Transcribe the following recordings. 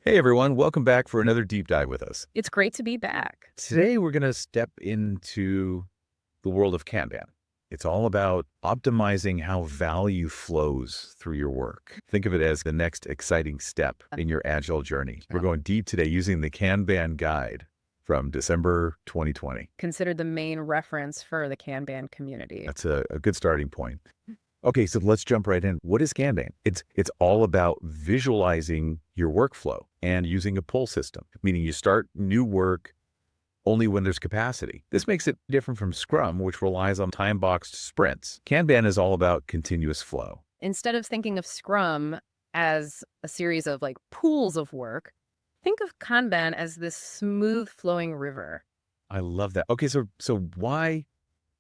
Hey everyone, welcome back for another deep dive with us. It's great to be back. Today we're going to step into the world of Kanban. It's all about optimizing how value flows through your work. Think of it as the next exciting step in your Agile journey. We're going deep today using the Kanban guide from December 2020. Considered the main reference for the Kanban community. That's a good starting point. Okay, so let's jump right in. What is Kanban? It's all about visualizing your workflow and using a pull system, meaning you start new work only when there's capacity. This makes it different from Scrum, which relies on time-boxed sprints. Kanban is all about continuous flow. Instead of thinking of Scrum as a series of pools of work, think of Kanban as this smooth flowing river. I love that. Okay, so why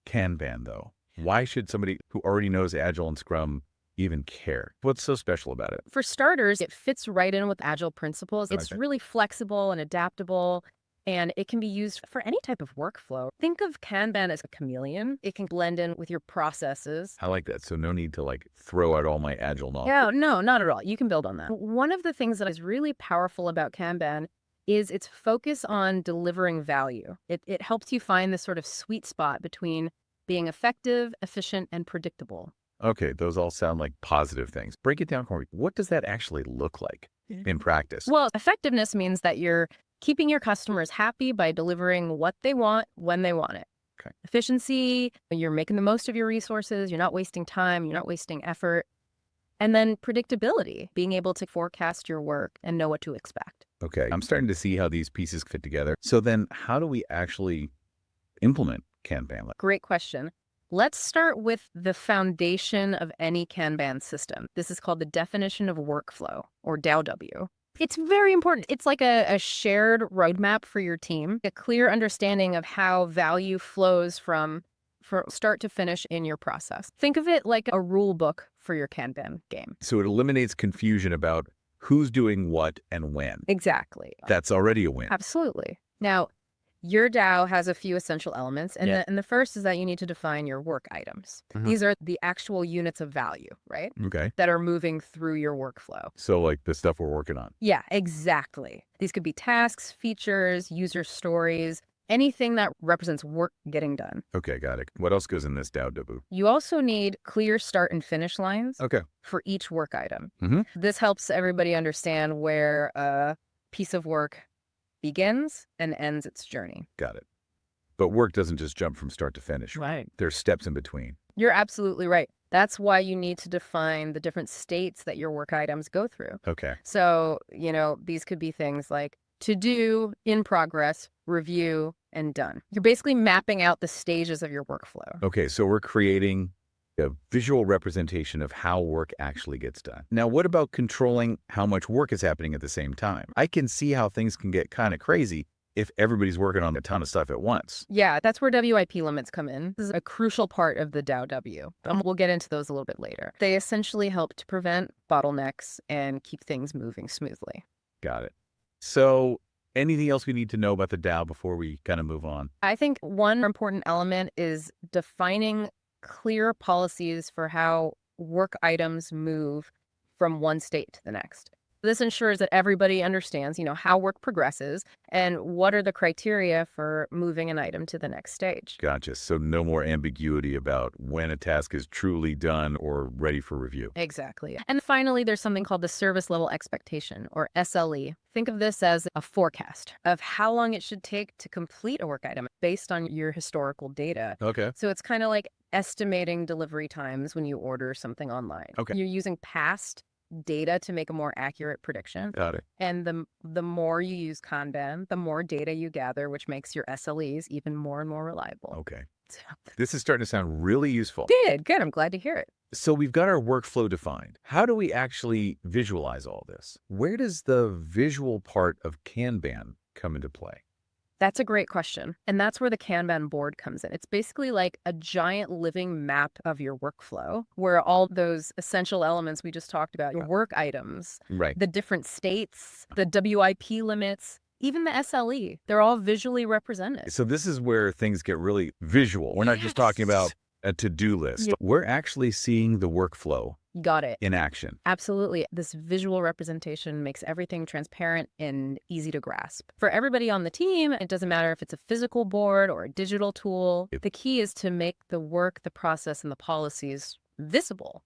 Kanban though? Why should somebody who already knows Agile and Scrum even care? What's so special about it? For starters, it fits right in with Agile principles. It's really flexible and adaptable, and it can be used for any type of workflow. Think of Kanban as a chameleon. It can blend in with your processes. I like that. So no need to throw out all my Agile knowledge. Yeah, no, not at all. You can build on that. One of the things that is really powerful about Kanban is its focus on delivering value. It helps you find this sort of sweet spot between being effective, efficient, and predictable. Okay, those all sound like positive things. Break it down for me. What does that actually look like in practice? Well, effectiveness means that you're keeping your customers happy by delivering what they want when they want it. Okay. Efficiency, you're making the most of your resources, you're not wasting time, you're not wasting effort. And then predictability, being able to forecast your work and know what to expect. Okay, I'm starting to see how these pieces fit together. So then how do we actually implement Kanban? Great question. Let's start with the foundation of any Kanban system. This is called the definition of workflow, or DAW. It's very important. It's like a shared roadmap for your team, a clear understanding of how value flows from start to finish in your process. Think of it like a rule book for your Kanban game. So it eliminates confusion about who's doing what and when. Exactly. That's already a win. Absolutely. Now, your DAO has a few essential elements, and the first is that you need to define your work items. These are the actual units of value, right? Okay. That are moving through your workflow. So like the stuff we're working on. Yeah, exactly. These could be tasks, features, user stories, anything that represents work getting done. Okay, got it. What else goes in this DAO? You also need clear start and finish lines Okay. for each work item. Mhm. This helps everybody understand where a piece of work begins and ends its journey. Got it. But work doesn't just jump from start to finish. Right. There's steps in between. You're absolutely right. That's why you need to define the different states that your work items go through. Okay. So, these could be things like to do, in progress, review, and done. You're basically mapping out the stages of your workflow. Okay, so we're creating a visual representation of how work actually gets done. Now, what about controlling how much work is happening at the same time? I can see how things can get kind of crazy if everybody's working on a ton of stuff at once. Yeah, that's where WIP limits come in. This is a crucial part of the DAO. We'll get into those a little bit later. They essentially help to prevent bottlenecks and keep things moving smoothly. Got it. So anything else we need to know about the DAO before we kind of move on? I think one important element is defining clear policies for how work items move from one state to the next. This ensures that everybody understands, how work progresses and what are the criteria for moving an item to the next stage. Gotcha. So no more ambiguity about when a task is truly done or ready for review. Exactly. And finally, there's something called the service level expectation, or SLE. Think of this as a forecast of how long it should take to complete a work item based on your historical data. Okay. So it's kind of like estimating delivery times when you order something online. Okay. You're using past data to make a more accurate prediction. Got it. And the more you use Kanban, the more data you gather, which makes your SLEs even more and more reliable. Okay. This is starting to sound really useful. Good. I'm glad to hear it. So we've got our workflow defined. How do we actually visualize all this? Where does the visual part of Kanban come into play? That's a great question. And that's where the Kanban board comes in. It's basically like a giant living map of your workflow where all those essential elements we just talked about, your work items, Right. the different states, the WIP limits, even the SLE, they're all visually represented. So this is where things get really visual. We're not just talking about a to-do list. Yeah. We're actually seeing the workflow You got it. in action. Absolutely. This visual representation makes everything transparent and easy to grasp. For everybody on the team, it doesn't matter if it's a physical board or a digital tool. The key is to make the work, the process, and the policies visible.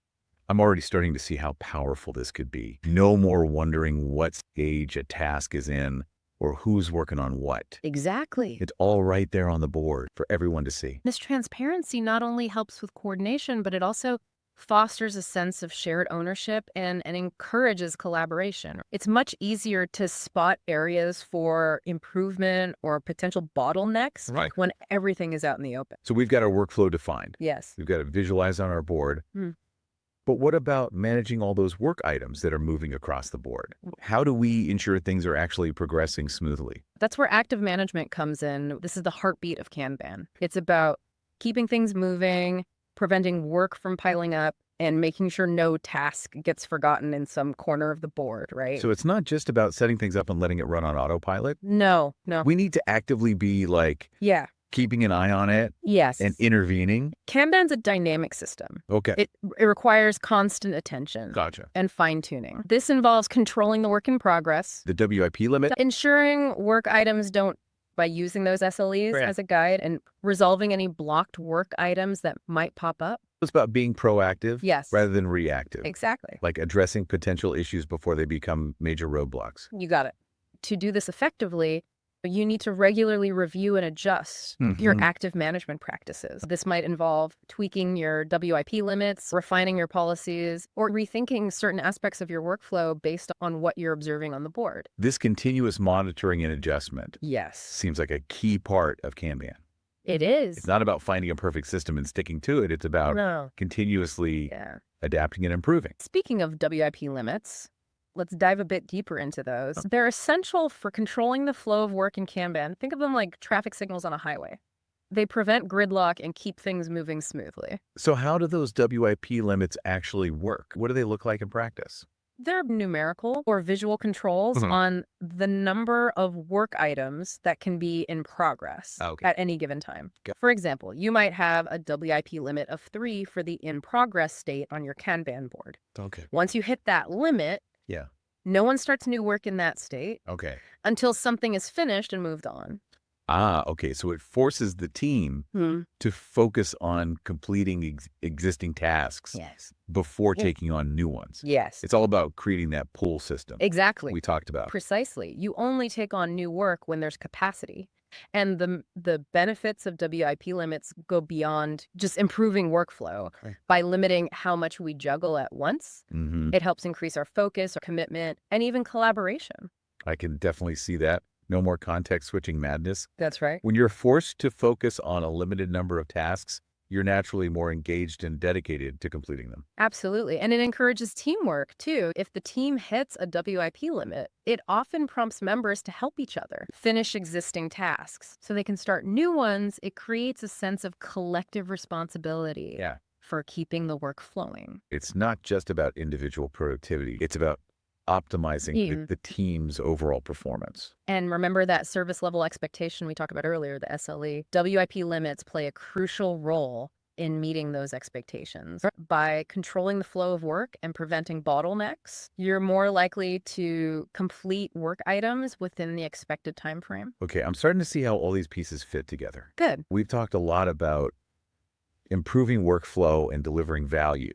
I'm already starting to see how powerful this could be. No more wondering what stage a task is in or who's working on what. Exactly. It's all right there on the board for everyone to see. This transparency not only helps with coordination, but it also fosters a sense of shared ownership and encourages collaboration. It's much easier to spot areas for improvement or potential bottlenecks when everything is out in the open. So we've got our workflow defined. Yes. We've got it visualized on our board. But what about managing all those work items that are moving across the board? How do we ensure things are actually progressing smoothly? That's where active management comes in. This is the heartbeat of Kanban. It's about keeping things moving, preventing work from piling up, and making sure no task gets forgotten in some corner of the board, right? So it's not just about setting things up and letting it run on autopilot. No. We need to actively be keeping an eye on it Yes. and intervening. Kanban's a dynamic system. Okay. It requires constant attention. Gotcha. And fine-tuning. This involves controlling the work in progress, The WIP limit. ensuring work items don't, by using those SLEs as a guide, and resolving any blocked work items that might pop up. It's about being proactive rather than reactive. Exactly. Like addressing potential issues before they become major roadblocks. You got it. To do this effectively, you need to regularly review and adjust your active management practices. This might involve tweaking your WIP limits, refining your policies, or rethinking certain aspects of your workflow based on what you're observing on the board. This continuous monitoring and adjustment Yes. seems like a key part of Kanban. It is. It's not about finding a perfect system and sticking to it. It's about continuously adapting and improving. Speaking of WIP limits, let's dive a bit deeper into those. They're essential for controlling the flow of work in Kanban. Think of them like traffic signals on a highway. They prevent gridlock and keep things moving smoothly. So how do those WIP limits actually work? What do they look like in practice? They're numerical or visual controls on the number of work items that can be in progress at any given time. For example, you might have a WIP limit of 3 for the in progress state on your Kanban board. Once you hit that limit, no one starts new work in that state until something is finished and moved on. So it forces the team to focus on completing existing tasks before taking on new ones. Yes. It's all about creating that pull system. Exactly. We talked about. Precisely. You only take on new work when there's capacity. And the benefits of WIP limits go beyond just improving workflow. By limiting how much we juggle at once, it helps increase our focus, our commitment, and even collaboration. I can definitely see that. No more context switching madness. That's right. When you're forced to focus on a limited number of tasks, you're naturally more engaged and dedicated to completing them. Absolutely. And it encourages teamwork, too. If the team hits a WIP limit, it often prompts members to help each other finish existing tasks so they can start new ones. It creates a sense of collective responsibility for keeping the work flowing. It's not just about individual productivity. It's about optimizing the team's overall performance. And remember that service level expectation we talked about earlier, the SLE. WIP limits play a crucial role in meeting those expectations. By controlling the flow of work and preventing bottlenecks, you're more likely to complete work items within the expected time frame. Okay, I'm starting to see how all these pieces fit together. Good. We've talked a lot about improving workflow and delivering value.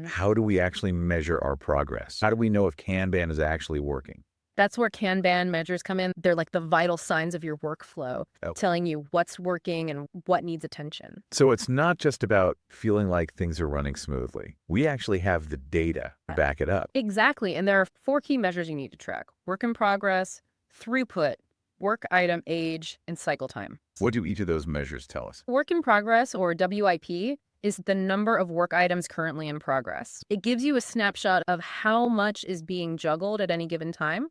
How do we actually measure our progress? How do we know if Kanban is actually working? That's where Kanban measures come in. They're like the vital signs of your workflow, telling you what's working and what needs attention. So it's not just about feeling like things are running smoothly. We actually have the data to back it up. Exactly. And there are 4 key measures you need to track: work in progress, throughput, work item age, and cycle time. What do each of those measures tell us? Work in progress, or WIP, is the number of work items currently in progress. It gives you a snapshot of how much is being juggled at any given time.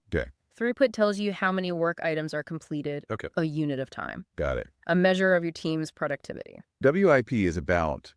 Throughput tells you how many work items are completed a unit of time. Got it. A measure of your team's productivity. WIP is about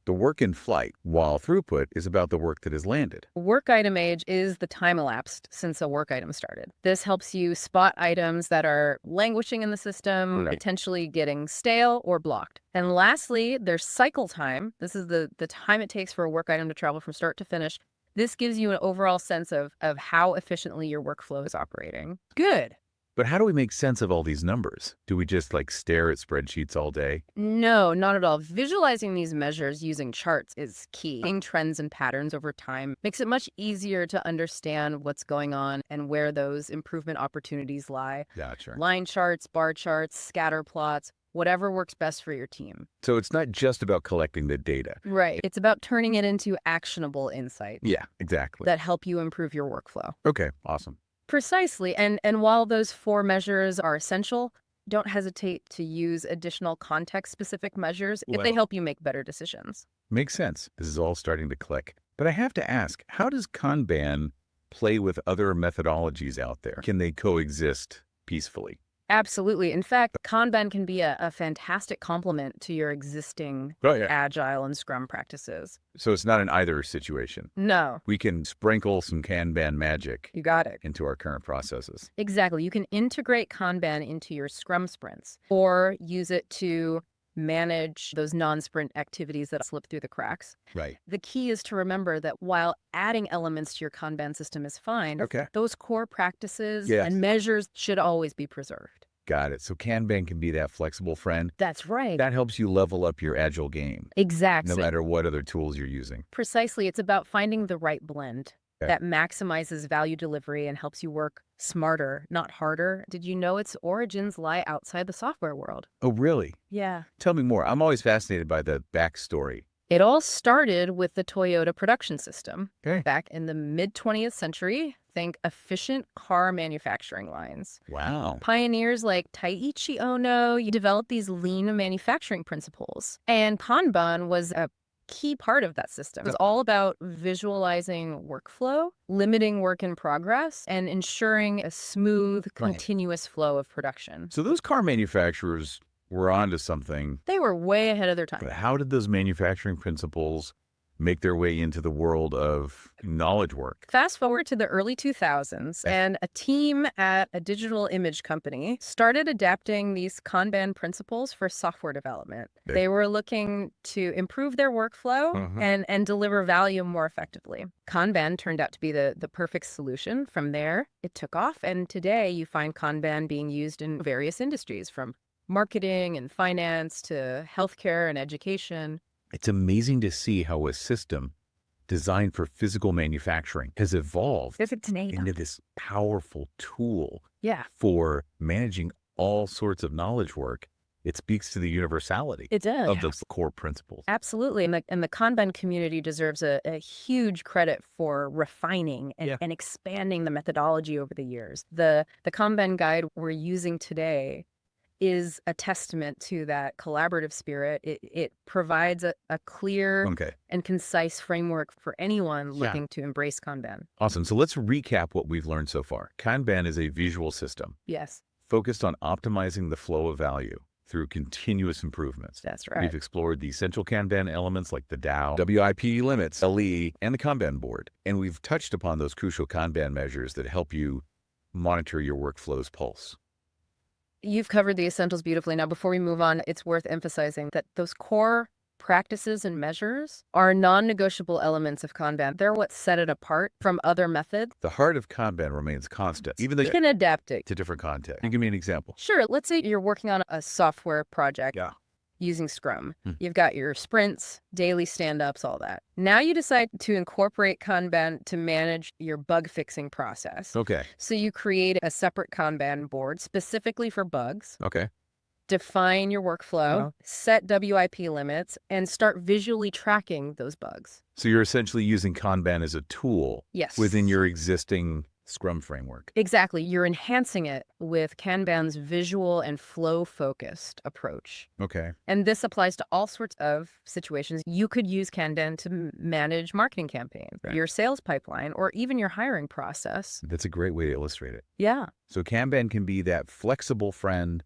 the work in flight, while throughput is about the work that is landed. Work item age is the time elapsed since a work item started. This helps you spot items that are languishing in the system, Right. potentially getting stale or blocked. And lastly, there's cycle time. This is the time it takes for a work item to travel from start to finish. This gives you an overall sense of how efficiently your workflow is operating. Good. But how do we make sense of all these numbers? Do we just stare at spreadsheets all day? No, not at all. Visualizing these measures using charts is key. Seeing trends and patterns over time makes it much easier to understand what's going on and where those improvement opportunities lie. Gotcha. Line charts, bar charts, scatter plots, whatever works best for your team. So it's not just about collecting the data. Right. It's about turning it into actionable insights Yeah, exactly. that help you improve your workflow. Okay, awesome. Precisely. And while those 4 measures are essential, don't hesitate to use additional context-specific measures if they Well- help you make better decisions. Makes sense. This is all starting to click. But I have to ask, how does Kanban play with other methodologies out there? Can they coexist peacefully? Absolutely. In fact, Kanban can be a fantastic complement to your existing Oh, yeah. Agile and Scrum practices. So it's not an either situation. No, We can sprinkle some Kanban magic you got it. into our current processes. Exactly. You can integrate Kanban into your Scrum sprints or use it to manage those non-sprint activities that slip through the cracks. Right. The key is to remember that while adding elements to your Kanban system is fine, Okay. those core practices Yes. and measures should always be preserved. Got it. So Kanban can be that flexible friend. That's right. That helps you level up your Agile game, Exactly. no matter what other tools you're using. Precisely. It's about finding the right blend Okay. that maximizes value delivery and helps you work smarter, not harder. Did you know its origins lie outside the software world? Oh, really? Yeah. Tell me more. I'm always fascinated by the backstory. It all started with the Toyota production system. Okay. Back in the mid-20th century, think efficient car manufacturing lines. Wow. Pioneers like Taiichi Ono, you developed these lean manufacturing principles. And Kanban was a key part of that system. It's all about visualizing workflow, limiting work in progress, and ensuring a smooth, continuous flow of production. So those car manufacturers were onto something. They were way ahead of their time. But how did those manufacturing principles make their way into the world of knowledge work? Fast forward to the early 2000s, and a team at a digital image company started adapting these Kanban principles for software development. They were looking to improve their workflow and deliver value more effectively. Kanban turned out to be the perfect solution. From there, it took off, and today you find Kanban being used in various industries, from marketing and finance to healthcare and education. It's amazing to see how a system designed for physical manufacturing has evolved into this powerful tool Yeah, for managing all sorts of knowledge work. It speaks to the universality it does. of those core principles. Absolutely. And the Kanban community deserves a huge credit for refining and expanding the methodology over the years. The Kanban guide we're using today is a testament to that collaborative spirit. It provides a clear Okay. and concise framework for anyone looking to embrace Kanban. Awesome. So let's recap what we've learned so far. Kanban is a visual system Yes, focused on optimizing the flow of value through continuous improvements. that's right. We've explored the essential Kanban elements like the DAO, WIP limits, LE, and the Kanban board. And we've touched upon those crucial Kanban measures that help you monitor your workflow's pulse. You've covered the essentials beautifully. Now, before we move on, it's worth emphasizing that those core practices and measures are non-negotiable elements of Kanban. They're what set it apart from other methods. The heart of Kanban remains constant, even though You can adapt it. to different context. Give me an example. Sure, let's say you're working on a software project Yeah. using Scrum. You've got your sprints, daily stand-ups, all that. Now you decide to incorporate Kanban to manage your bug fixing process. Okay. So you create a separate Kanban board specifically for bugs, Okay. define your workflow, set WIP limits, and start visually tracking those bugs. So you're essentially using Kanban as a tool Yes. within your existing Scrum framework. Exactly. You're enhancing it with Kanban's visual and flow-focused approach. Okay. And this applies to all sorts of situations. You could use Kanban to manage marketing campaigns, Right. your sales pipeline, or even your hiring process. That's a great way to illustrate it. Yeah, So Kanban can be that flexible friend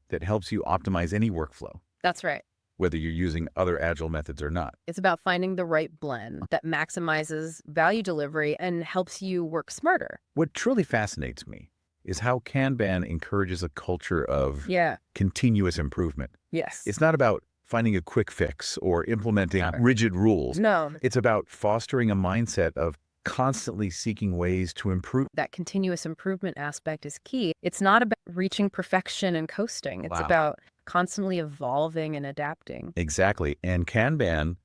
that helps you optimize any workflow. that's right. whether you're using other Agile methods or not. It's about finding the right blend that maximizes value delivery and helps you work smarter. What truly fascinates me is how Kanban encourages a culture of Yeah. continuous improvement. Yes. It's not about finding a quick fix or implementing Got it. rigid rules. No, It's about fostering a mindset of constantly seeking ways to improve. that continuous improvement aspect is key. It's not about reaching perfection and coasting. It's Wow. about constantly evolving and adapting. Exactly. And Kanban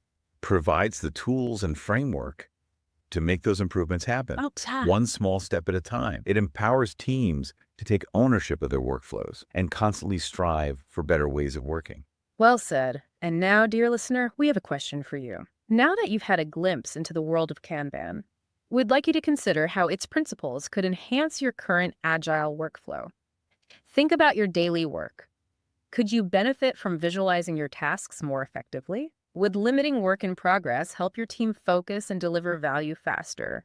provides the tools and framework to make those improvements happen. One small step at a time. It empowers teams to take ownership of their workflows and constantly strive for better ways of working. Well said. And now, dear listener, we have a question for you. Now that you've had a glimpse into the world of Kanban, we'd like you to consider how its principles could enhance your current Agile workflow. Think about your daily work. Could you benefit from visualizing your tasks more effectively? Would limiting work in progress help your team focus and deliver value faster?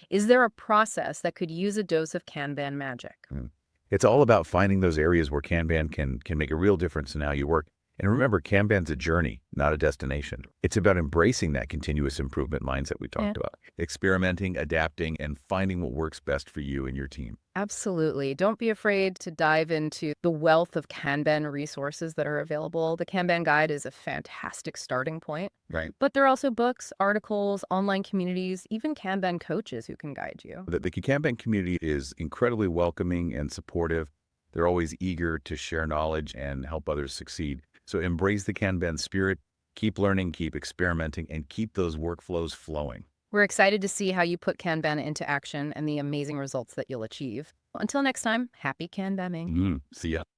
Is there a process that could use a dose of Kanban magic? It's all about finding those areas where Kanban can make a real difference in how you work. And remember, Kanban's a journey, not a destination. It's about embracing that continuous improvement mindset we talked about, experimenting, adapting, and finding what works best for you and your team. Absolutely. Don't be afraid to dive into the wealth of Kanban resources that are available. The Kanban Guide is a fantastic starting point. Right. But there are also books, articles, online communities, even Kanban coaches who can guide you. The Kanban community is incredibly welcoming and supportive. They're always eager to share knowledge and help others succeed. So embrace the Kanban spirit, keep learning, keep experimenting, and keep those workflows flowing. We're excited to see how you put Kanban into action and the amazing results that you'll achieve. Until next time, happy Kanbaning. See ya.